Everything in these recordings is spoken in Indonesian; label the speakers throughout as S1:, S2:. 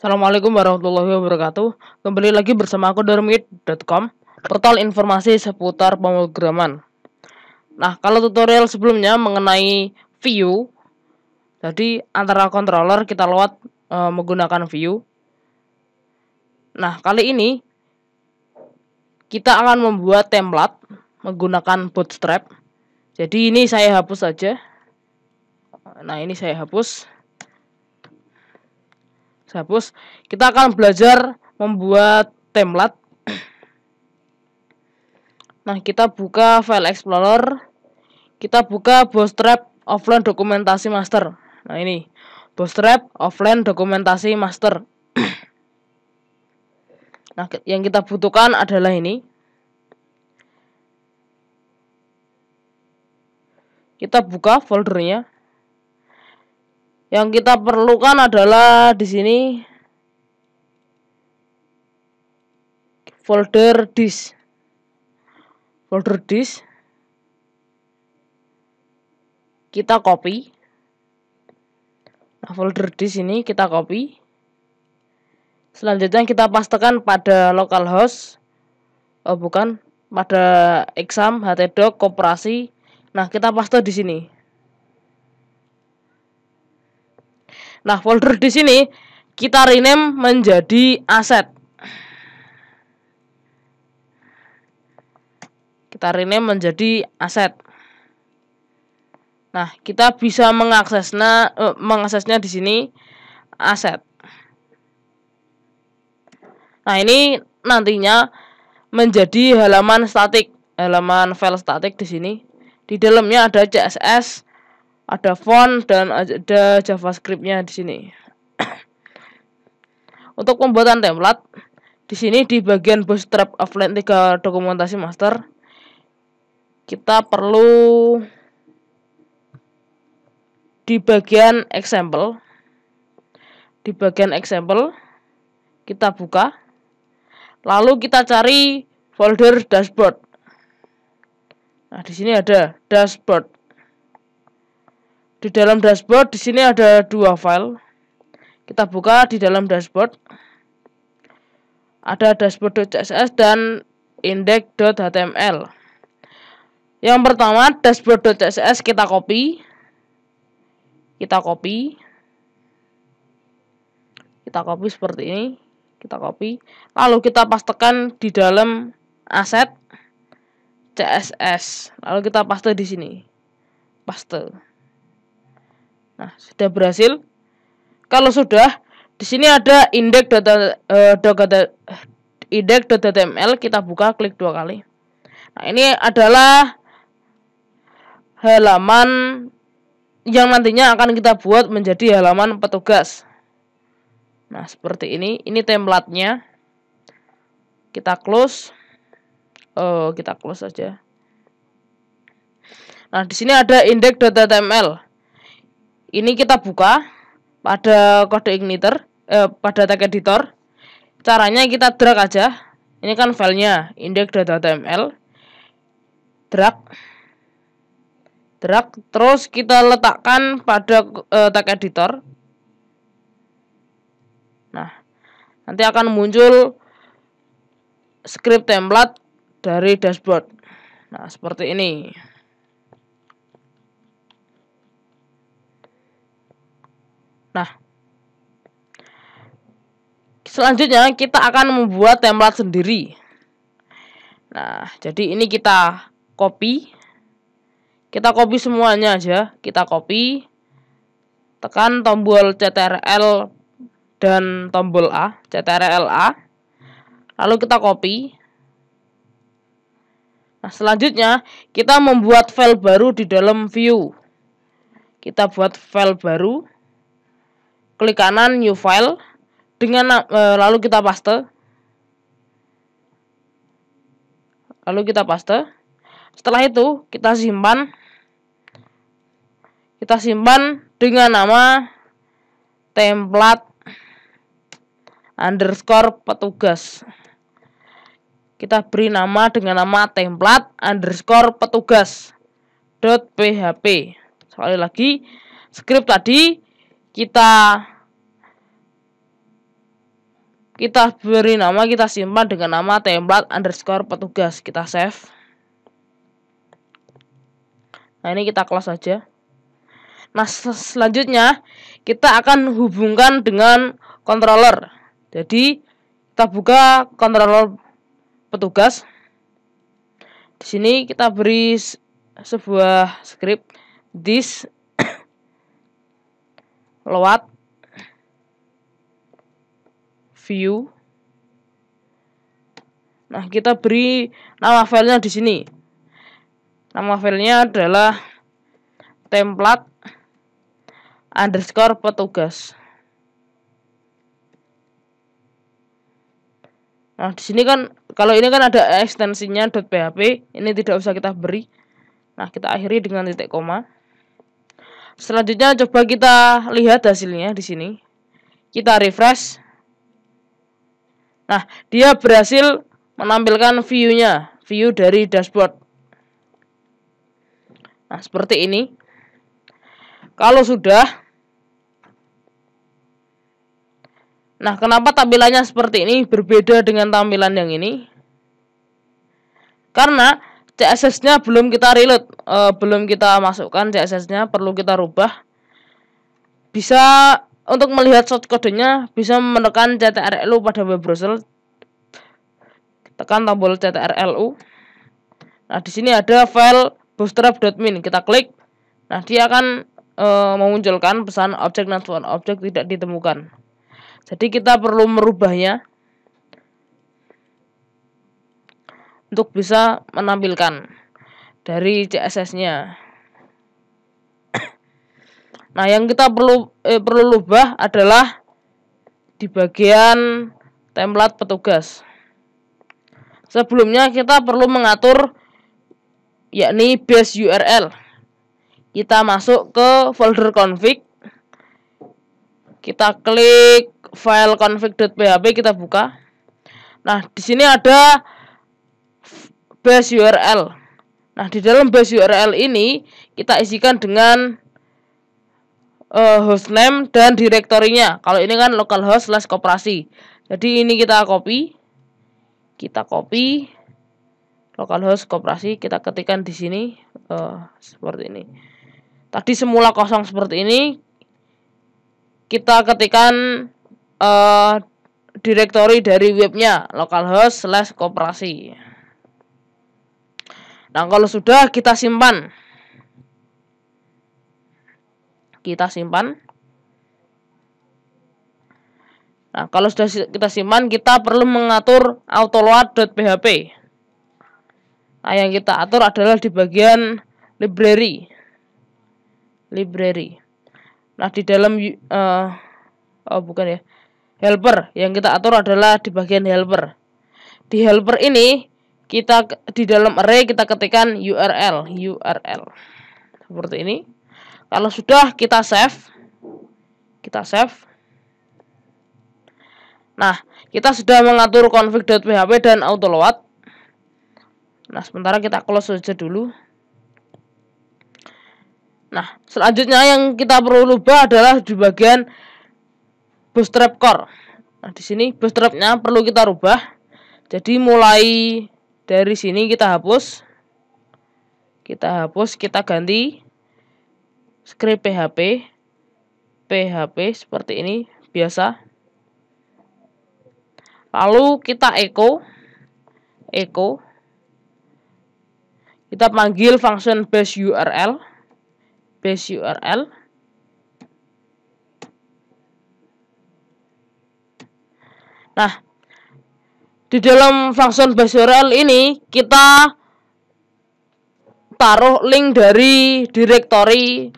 S1: Assalamualaikum warahmatullahi wabarakatuh. Kembali lagi bersama aku Dormit.com, portal informasi seputar pemrograman. Nah, kalau tutorial sebelumnya mengenai view, jadi antara controller kita lewat menggunakan view. Nah, kali ini kita akan membuat template menggunakan Bootstrap. Jadi ini saya hapus saja. Nah, ini saya hapus. Kita akan belajar membuat template. Nah, kita buka file explorer, kita buka Bootstrap offline dokumentasi master. Nah, ini Bootstrap offline dokumentasi master. Nah, yang kita butuhkan adalah ini. Kita buka foldernya. Yang kita perlukan adalah di sini folder disk. Kita copy. Nah, folder disk ini kita copy. Selanjutnya kita pastekan pada localhost. Pada exam htdoc koperasi. Nah, kita paste di sini. Nah, folder di sini kita rename menjadi aset. Nah, kita bisa mengaksesnya di sini aset. Nah, ini nantinya menjadi halaman file statik di sini. Di dalamnya ada CSS, ada font, dan ada JavaScript-nya di sini. Untuk pembuatan template, di sini di bagian Bootstrap offline 3 dokumentasi master, kita perlu di bagian example. Kita buka. Lalu kita cari folder dashboard. Nah, di sini ada dashboard. Di dalam dashboard di sini ada 2 file. Kita buka di dalam dashboard. Ada dashboard.css dan index.html. Yang pertama dashboard.css kita copy. Kita copy seperti ini. Lalu kita pastekan di dalam aset CSS. Lalu kita paste di sini. Nah, sudah berhasil. Kalau sudah, di sini ada index.html, kita buka, klik 2 kali. Nah, ini adalah halaman yang nantinya akan kita buat menjadi halaman petugas. Nah, seperti ini. Ini template-nya. Kita close. Kita close saja. Nah, di sini ada index.html. Ini kita buka pada kode igniter, pada tag editor. Caranya kita drag aja. Ini kan filenya index.html. Drag, terus kita letakkan pada tag editor. Nah, nanti akan muncul script template dari dashboard. Nah, seperti ini. Nah, selanjutnya kita akan membuat template sendiri. Nah, jadi ini kita copy. Kita copy semuanya aja. Kita copy. Tekan tombol CTRL dan tombol A, CTRL A. Lalu kita copy. Nah, selanjutnya kita membuat file baru di dalam view. Kita buat file baru. Klik kanan new file lalu kita paste. Setelah itu kita simpan. Dengan nama template _petugas. Kita beri nama dengan nama template _petugas.php. Sekali lagi, script tadi kita Kita beri nama, kita simpan dengan nama template_petugas. Kita save. Nah, ini kita close saja. Nah, selanjutnya kita akan hubungkan dengan controller. Jadi kita buka controller petugas. Di sini kita beri sebuah script this load view. Nah, kita beri nama filenya di sini. Nama filenya adalah template_petugas. Nah, di sini kan kalau ini kan ada ekstensinya .php, ini tidak usah kita beri. Nah, kita akhiri dengan titik koma. Selanjutnya coba kita lihat hasilnya di sini. Kita refresh. Nah, dia berhasil menampilkan view-nya, view dari dashboard. Nah, seperti ini. Kalau sudah, nah, kenapa tampilannya seperti ini berbeda dengan tampilan yang ini? Karena CSS-nya belum kita reload, belum kita masukkan CSS-nya, perlu kita rubah. Bisa untuk melihat shortcode-nya bisa menekan CTRL pada web browser. Tekan tombol CTRL. Nah, di sini ada file bootstrap.min, kita klik. Nah, dia akan memunculkan pesan objek not found, objek tidak ditemukan. Jadi kita perlu merubahnya untuk bisa menampilkan dari CSS-nya. Nah, yang kita perlu rubah adalah di bagian template petugas. Sebelumnya kita perlu mengatur yakni base URL. Kita masuk ke folder config. Kita klik file config.php, kita buka. Nah, di sini ada base URL. Nah, di dalam base URL ini kita isikan dengan hostname dan direktorinya. Kalau ini kan localhost/koperasi. Jadi ini kita copy. Kita copy localhost koperasi, kita ketikkan di sini seperti ini. Tadi semula kosong seperti ini. Kita ketikkan direktori dari webnya localhost/koperasi. Nah, kalau sudah kita simpan. Kita simpan. Nah, kalau sudah kita simpan, kita perlu mengatur autoload.php. Nah, yang kita atur adalah di bagian library. Nah, di dalam helper. Yang kita atur adalah di bagian helper. Di helper ini kita di dalam array kita ketikkan URL. Seperti ini. Kalau sudah kita save. Nah, kita sudah mengatur config.php dan autoload. Nah, sementara kita close saja dulu. Nah, selanjutnya yang kita perlu ubah adalah di bagian bootstrap core. Nah, di sini bootstrapnya perlu kita rubah. Jadi mulai dari sini kita hapus. Kita ganti script PHP seperti ini biasa. Lalu kita echo. Kita panggil function base URL. Nah, di dalam function base URL ini kita taruh link dari direktori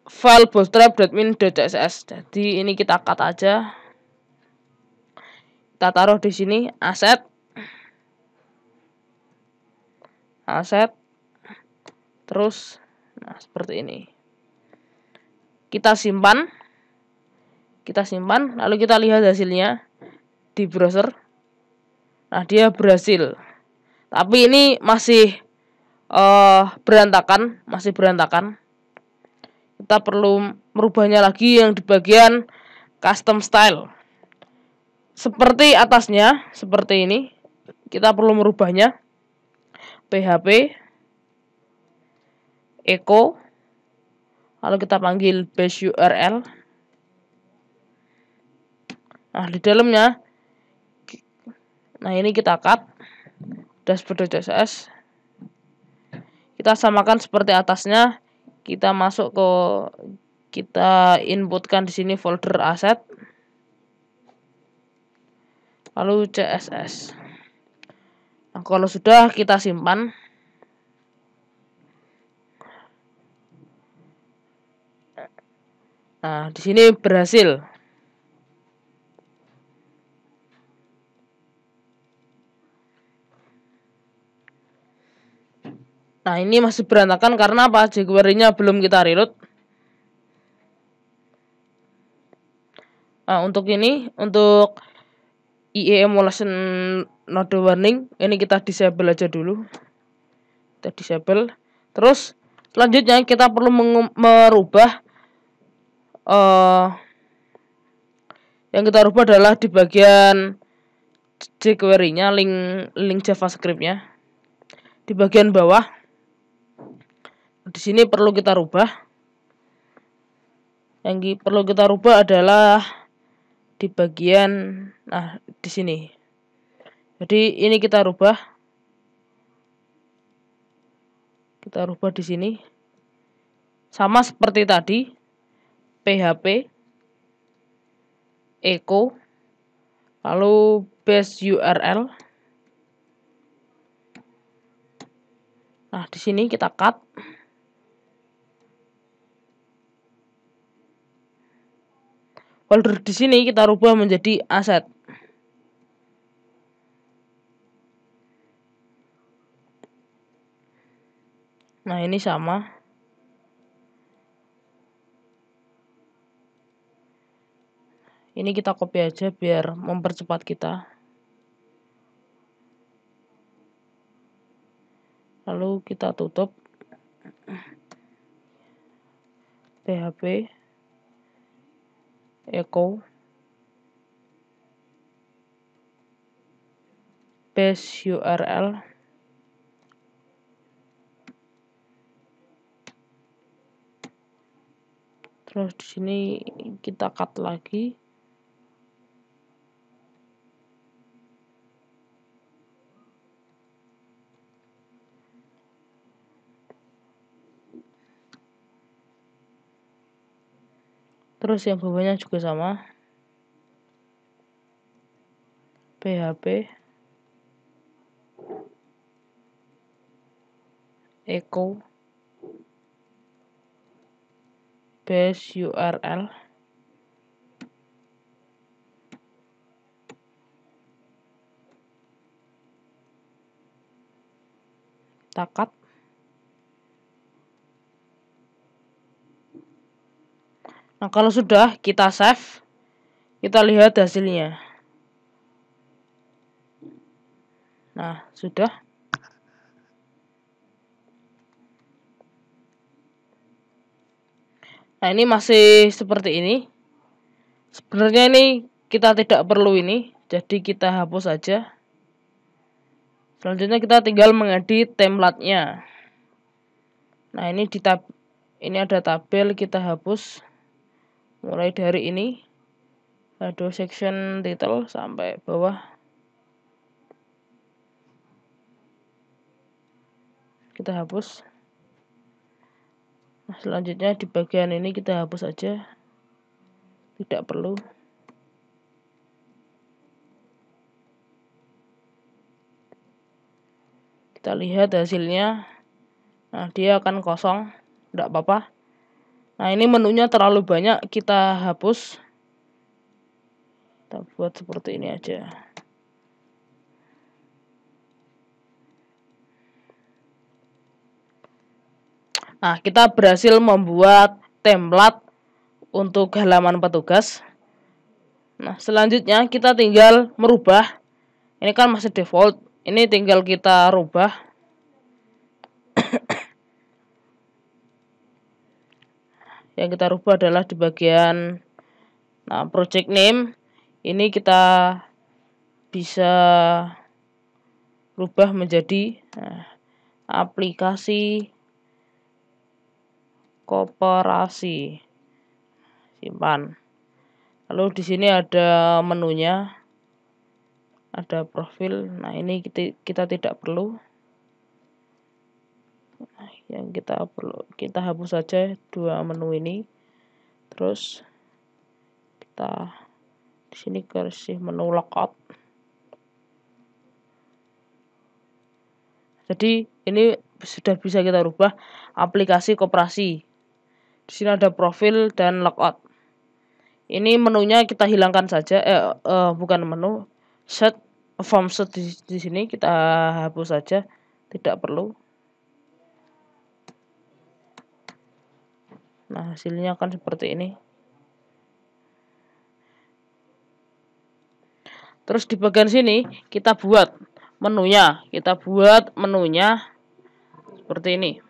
S1: file bootstrap.min.css. Jadi ini kita cut aja. Kita taruh di sini aset. Terus nah, seperti ini. Kita simpan, lalu kita lihat hasilnya di browser. Nah, dia berhasil. Tapi ini masih berantakan. Kita perlu merubahnya lagi yang di bagian custom style. seperti atasnya, seperti ini. Kita perlu merubahnya. PHP echo, lalu kita panggil base URL. Nah, di dalamnya, nah ini kita cut dashboard.css. Kita samakan seperti atasnya. Kita inputkan di sini folder asset, lalu CSS. Nah, kalau sudah kita simpan. Nah, di sini berhasil. Nah, ini masih berantakan karena apa? jQuery-nya belum kita reload. Nah, untuk IE emulation node warning, ini kita disable aja dulu. Kita disable. Terus selanjutnya kita perlu merubah yang kita rubah adalah di bagian jQuery-nya, link JavaScript-nya di bagian bawah. Di sini perlu kita rubah. Yang perlu kita rubah adalah di bagian, nah di sini. Jadi ini kita rubah. Kita rubah di sini. Sama seperti tadi. PHP echo, lalu base URL. Nah, di sini kita cut. Folder di sini kita rubah menjadi aset. Nah, ini sama. Ini kita copy aja biar mempercepat kita. Lalu kita tutup. PHP echo base URL. Terus di sini kita cut lagi. Terus yang bawahnya juga sama. PHP echo base URL. Kita cut. Nah, kalau sudah kita save, kita lihat hasilnya. Nah, sudah. Nah, ini masih seperti ini. Sebenarnya ini kita tidak perlu ini, jadi kita hapus saja. Selanjutnya kita tinggal mengedit template-nya. Nah, ini ada tabel, kita hapus. Mulai dari ini. Ada section title sampai bawah. Kita hapus. Nah, selanjutnya di bagian ini kita hapus saja. Tidak perlu. Kita lihat hasilnya. Nah, dia akan kosong. Tidak apa-apa. Nah, ini menunya terlalu banyak. Kita hapus. Kita buat seperti ini aja. Nah, kita berhasil membuat template untuk halaman petugas. Nah, selanjutnya kita tinggal merubah. Ini kan masih default. Ini tinggal kita rubah. Yang kita rubah adalah di bagian project name. ini kita bisa rubah menjadi aplikasi koperasi. Simpan. Lalu di sini ada menunya, ada profil. Nah, ini kita tidak perlu. Nah, yang kita hapus saja dua menu ini. Terus kita di sini kasih menu logout. Jadi ini sudah bisa kita rubah aplikasi koperasi. Di sini ada profil dan logout. Ini menunya kita hilangkan saja, bukan menu, form set di sini kita hapus saja, tidak perlu. Nah, hasilnya akan seperti ini. Terus di bagian sini kita buat menunya seperti ini.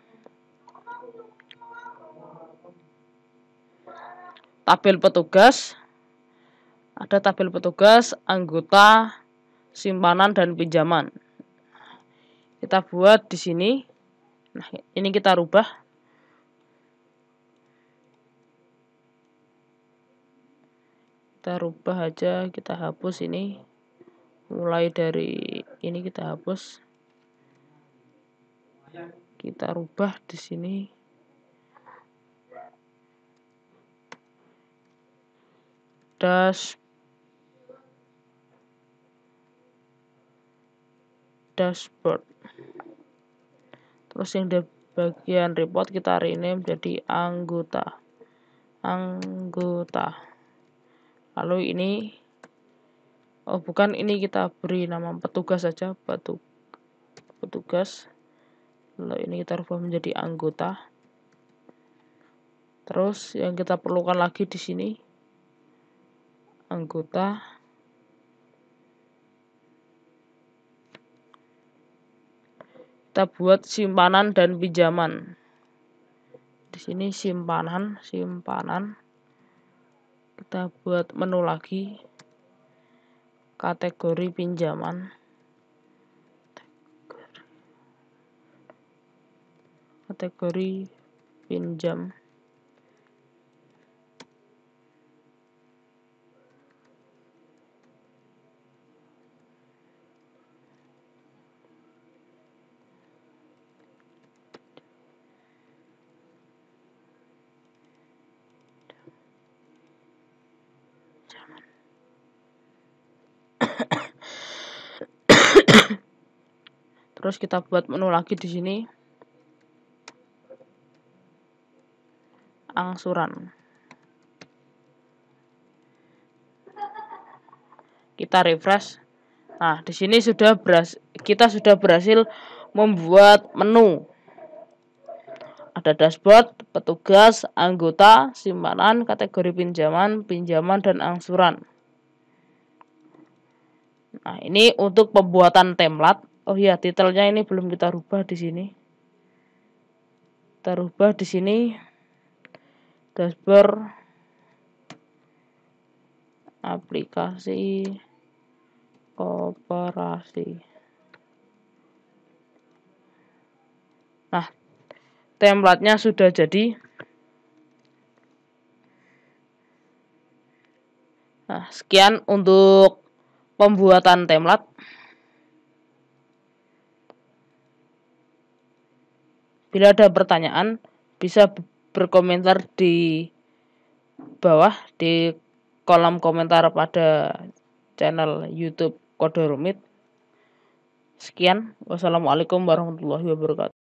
S1: Tabel petugas, ada tabel petugas, anggota, simpanan dan pinjaman. Kita buat di sini. Nah, ini kita rubah. Kita rubah aja, kita hapus ini. Mulai dari ini kita hapus. Kita rubah di sini. Dashboard. Terus yang di bagian report kita rename jadi anggota. Lalu ini ini kita beri nama petugas saja, petugas. Lalu ini kita rubah menjadi anggota. Terus yang kita perlukan lagi di sini anggota. Kita buat simpanan dan pinjaman. Di sini simpanan. Kita buat menu lagi. Kategori pinjaman. Kategori pinjam. Terus kita buat menu lagi di sini. Angsuran. Kita refresh. Nah, di sini kita sudah berhasil membuat menu. Ada dashboard, petugas, anggota, simpanan, kategori pinjaman, dan angsuran. Nah, ini untuk pembuatan template. Oh iya, titelnya ini belum kita rubah di sini. Kita rubah di sini. Dashboard aplikasi koperasi. Nah, templatenya sudah jadi. Nah, sekian untuk pembuatan template. Bila ada pertanyaan, bisa berkomentar di bawah di kolom komentar pada channel YouTube Kode Rumit. Sekian, wassalamualaikum warahmatullahi wabarakatuh.